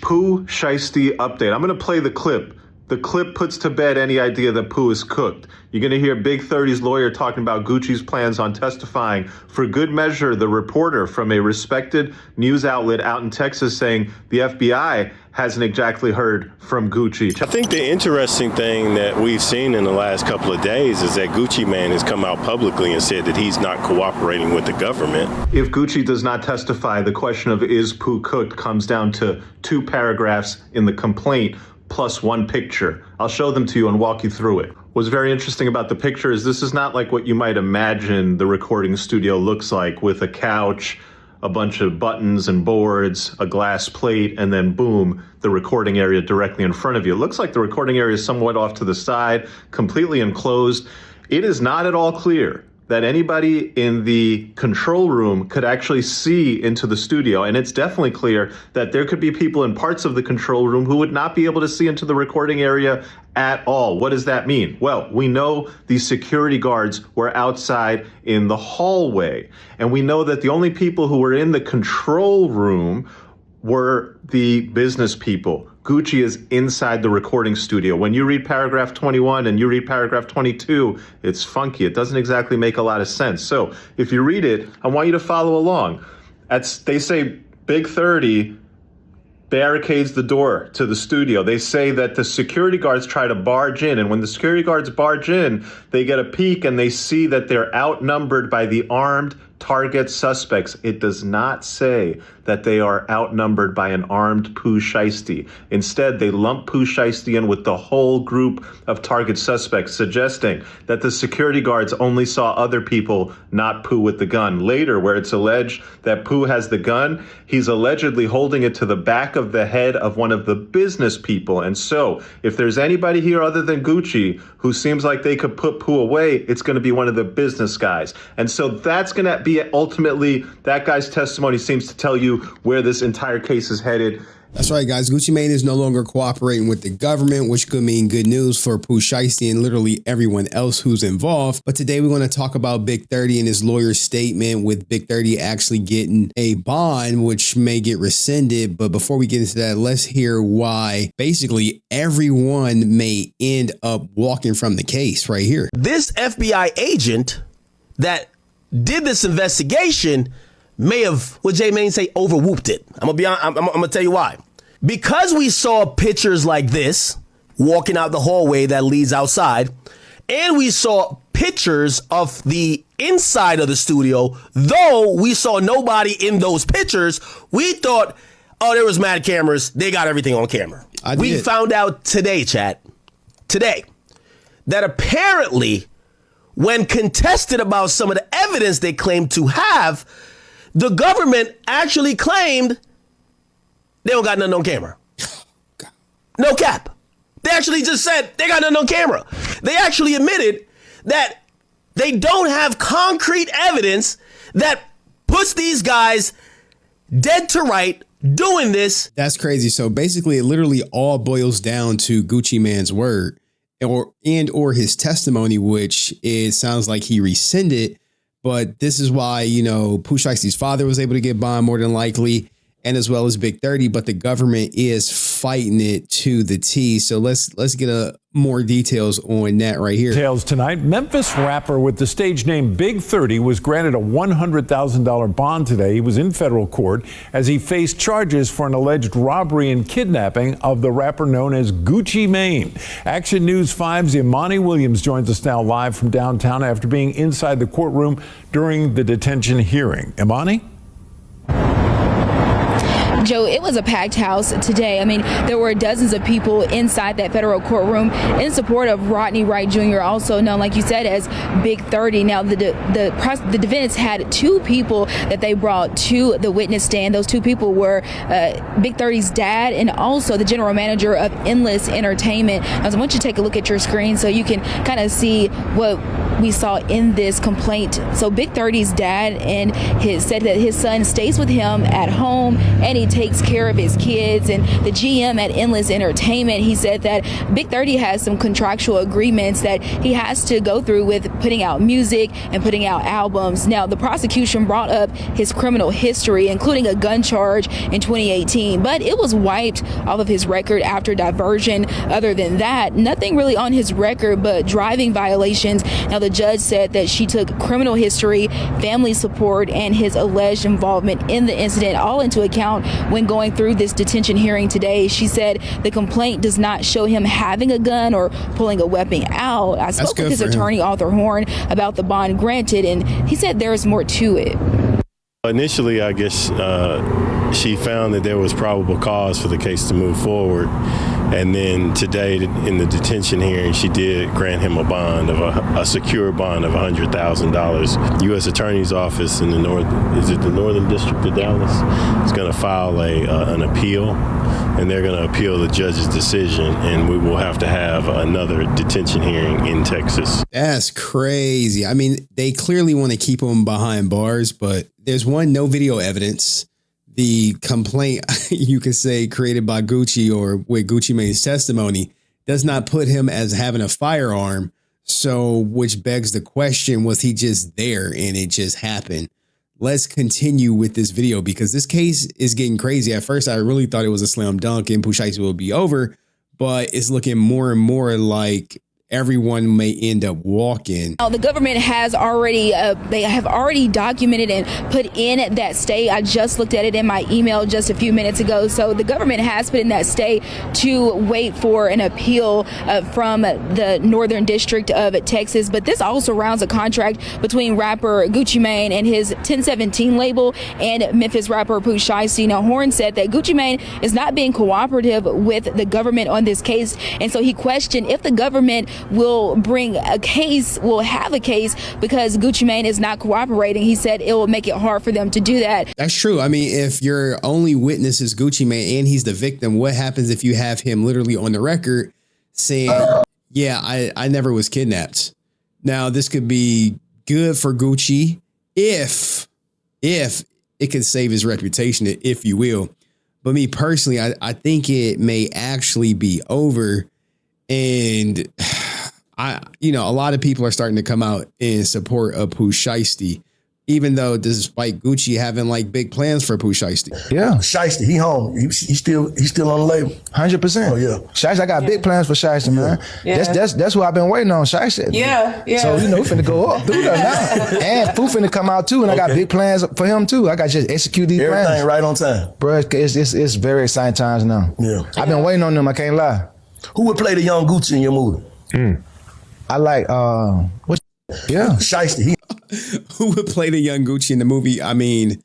Pooh Shiesty update. I'm going to play the clip. The clip puts to bed any idea that Pooh is cooked. You're going to hear Big 30's lawyer talking about Gucci's plans on testifying. For good measure, the reporter from a respected news outlet out in Texas saying the FBI hasn't exactly heard from Gucci. I think the interesting thing that we've seen in the last couple of days is that Gucci Mane has come out publicly and said that he's not cooperating with the government. If Gucci does not testify, the question of is Pooh cooked comes down to 2 paragraphs in the complaint plus 1 picture. I'll show them to you and walk you through it. What's very interesting about the picture is this is not like what you might imagine the recording studio looks like, with a couch, a bunch of buttons and boards, a glass plate, and then boom, the recording area directly in front of you. It looks like the recording area is somewhat off to the side, completely enclosed. It is not at all clear that anybody in the control room could actually see into the studio. And it's definitely clear that there could be people in parts of the control room who would not be able to see into the recording area at all. What does that mean? Well, we know the security guards were outside in the hallway. And we know that the only people who were in the control room were the business people. Gucci is inside the recording studio. When you read paragraph 21 and you read paragraph 22, it's funky. It doesn't exactly make a lot of sense. So if you read it, I want you to follow along. They say Big 30 barricades the door to the studio. They say that the security guards try to barge in, and when the security guards barge in, they get a peek and they see that they're outnumbered by the armed target suspects. It does not say that they are outnumbered by an armed Pooh Shiesty. Instead, they lump Pooh Shiesty in with the whole group of target suspects, suggesting that the security guards only saw other people, not Pooh with the gun. Later, where it's alleged that Pooh has the gun, he's allegedly holding it to the back of the head of one of the business people. And so, if there's anybody here other than Gucci who seems like they could put Pooh away, it's going to be one of the business guys. And so that's going to be ultimately, that guy's testimony seems to tell you where this entire case is headed. That's right, guys. Gucci Mane is no longer cooperating with the government, which could mean good news for Pooh Shiesty and literally everyone else who's involved. But today we're going to talk about Big 30 and his lawyer's statement, with Big 30 actually getting a bond, which may get rescinded. But before we get into that, let's hear why basically everyone may end up walking from the case right here. This FBI agent that did this investigation may have, what Jay Mane say, overwhooped it. I'm gonna tell you why. Because we saw pictures like this walking out the hallway that leads outside, and we saw pictures of the inside of the studio, though we saw nobody in those pictures, we thought, oh, there was mad cameras. They got everything on camera. We found out today, that apparently when contested about some of the evidence they claimed to have, the government actually claimed they don't got nothing on camera. No cap. They actually just said they got nothing on camera. They actually admitted that they don't have concrete evidence that puts these guys dead to right doing this. That's crazy. So basically, it literally all boils down to Gucci Mane's word or his testimony, which it sounds like he rescinded. But this is why, you know, Pooh Shiesty's father was able to get bond more than likely, and as well as Big 30, but the government is fighting it to the T. So let's get more details on that right here. Details tonight. Memphis rapper with the stage name Big 30 was granted a $100,000 bond today. He was in federal court as he faced charges for an alleged robbery and kidnapping of the rapper known as Gucci Mane. Action News 5's Imani Williams joins us now live from downtown after being inside the courtroom during the detention hearing. Imani? Joe, it was a packed house today. I mean, there were dozens of people inside that federal courtroom in support of Rodney Wright Jr., also known, like you said, as Big 30. Now, the defendants had 2 people that they brought to the witness stand. Those 2 people were Big 30's dad and also the general manager of Endless Entertainment. I want you to take a look at your screen so you can kind of see what we saw in this complaint. So Big 30's dad said that his son stays with him at home anytime. takes care of his kids, and the GM at Endless Entertainment, he said that Big 30 has some contractual agreements that he has to go through with putting out music and putting out albums. Now, the prosecution brought up his criminal history, including a gun charge in 2018, but it was wiped off of his record after diversion. Other than that, nothing really on his record but driving violations. Now, the judge said that she took criminal history, family support, and his alleged involvement in the incident all into account when going through this detention hearing today. She said the complaint does not show him having a gun or pulling a weapon out. I spoke with his attorney, Arthur Horn, about the bond granted, and he said there's more to it. Initially, I guess she found that there was probable cause for the case to move forward. And then today in the detention hearing, she did grant him a bond of a secure bond of $100,000. U.S. Attorney's Office in the Northern District of Dallas is going to file an appeal, and they're going to appeal the judge's decision, and we will have to have another detention hearing in Texas. That's crazy. I mean, they clearly want to keep him behind bars, but there's no video evidence. The complaint, you could say, created by Gucci or with Gucci Mane's testimony does not put him as having a firearm. So, which begs the question, was he just there and it just happened? Let's continue with this video because this case is getting crazy. At first, I really thought it was a slam dunk and Pooh Shiesty will be over, but it's looking more and more like everyone may end up walking. Now, the government has already documented and put in that stay. I just looked at it in my email just a few minutes ago. So the government has put in that stay to wait for an appeal from the Northern District of Texas. But this also surrounds a contract between rapper Gucci Mane and his 1017 label and Memphis rapper Pooh Shiesty. Now, Horn said that Gucci Mane is not being cooperative with the government on this case. And so he questioned if the government will have a case because Gucci Mane is not cooperating. He said it will make it hard for them to do that. That's true. I mean, if your only witness is Gucci Mane and he's the victim, what happens if you have him literally on the record saying, yeah, I never was kidnapped? Now, this could be good for Gucci if it could save his reputation, if you will. But me personally, I think it may actually be over. And a lot of people are starting to come out in support of Pooh Shiesty, even though despite Gucci having like big plans for Pooh Shiesty. Yeah, Shiesty, he home. He's still on the label. 100%. Oh yeah, Shiesty, I got big plans for Shiesty, man. Yeah. That's what I've been waiting on, Shiesty. Yeah. So we finna go up through that now, and Pooh finna come out too, and I got big plans for him too. I got to just execute these plans. Everything right on time, bro. It's very exciting times now. Yeah, I've been waiting on them. I can't lie. Who would play the young Gucci in your movie? I like Shiesty. Who would play the young Gucci in the movie? I mean,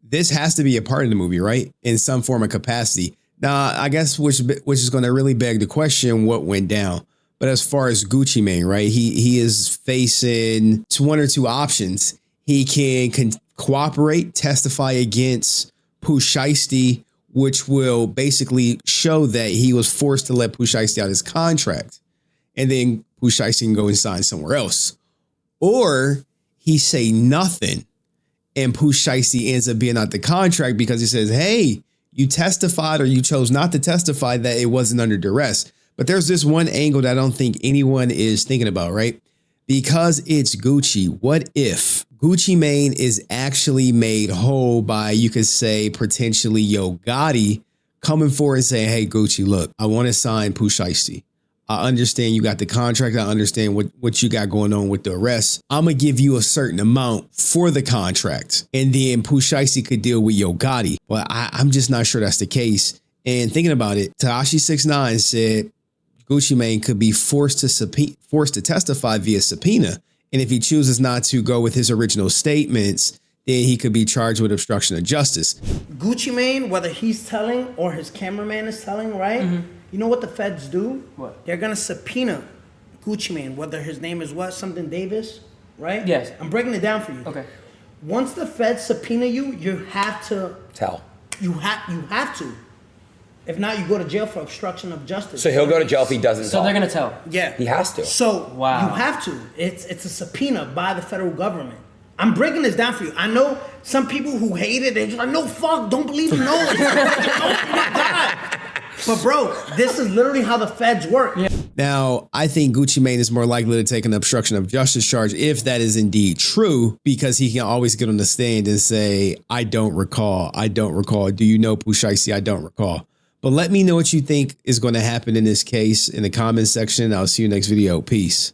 this has to be a part of the movie, right? In some form of capacity. Now, I guess which is going to really beg the question, what went down? But as far as Gucci Mane, right? He is facing one or two options. He can cooperate, testify against Pooh Shiesty, which will basically show that he was forced to let Pooh Shiesty out his contract. And then Pooh Shiesty can go and sign somewhere else. Or he say nothing and Pooh Shiesty ends up being out the contract because he says, hey, you testified or you chose not to testify that it wasn't under duress. But there's this one angle that I don't think anyone is thinking about, right? Because it's Gucci, what if Gucci Mane is actually made whole by, you could say, potentially Yo Gotti coming forward and saying, hey, Gucci, look, I want to sign Pooh Shiesty. I understand you got the contract. I understand what you got going on with the arrest. I'm going to give you a certain amount for the contract. And then Pooh Shiesty could deal with Yo Gotti. But I'm just not sure that's the case. And thinking about it, Tekashi 6ix9ine said Gucci Mane could be forced to testify via subpoena. And if he chooses not to go with his original statements, then he could be charged with obstruction of justice. Gucci Mane, whether he's telling or his cameraman is telling, right? Mm-hmm. You know what the feds do? What? They're gonna subpoena Gucci Mane, whether his name is something Davis, right? Yes. I'm breaking it down for you. Okay. Once the feds subpoena you, you have to tell. You have to. If not, you go to jail for obstruction of justice. So he'll go to jail if he doesn't tell. So they're gonna tell. Yeah. He has to. So you have to. It's a subpoena by the federal government. I'm breaking this down for you. I know some people who hate it, they're just like, no, fuck, don't believe it, no. Oh my God. But bro, this is literally how the feds work. Yeah. Now, I think Gucci Mane is more likely to take an obstruction of justice charge if that is indeed true, because he can always get on the stand and say, I don't recall. I don't recall. Do you know Pooh Shiesty? I don't recall. But let me know what you think is going to happen in this case in the comments section. I'll see you next video. Peace.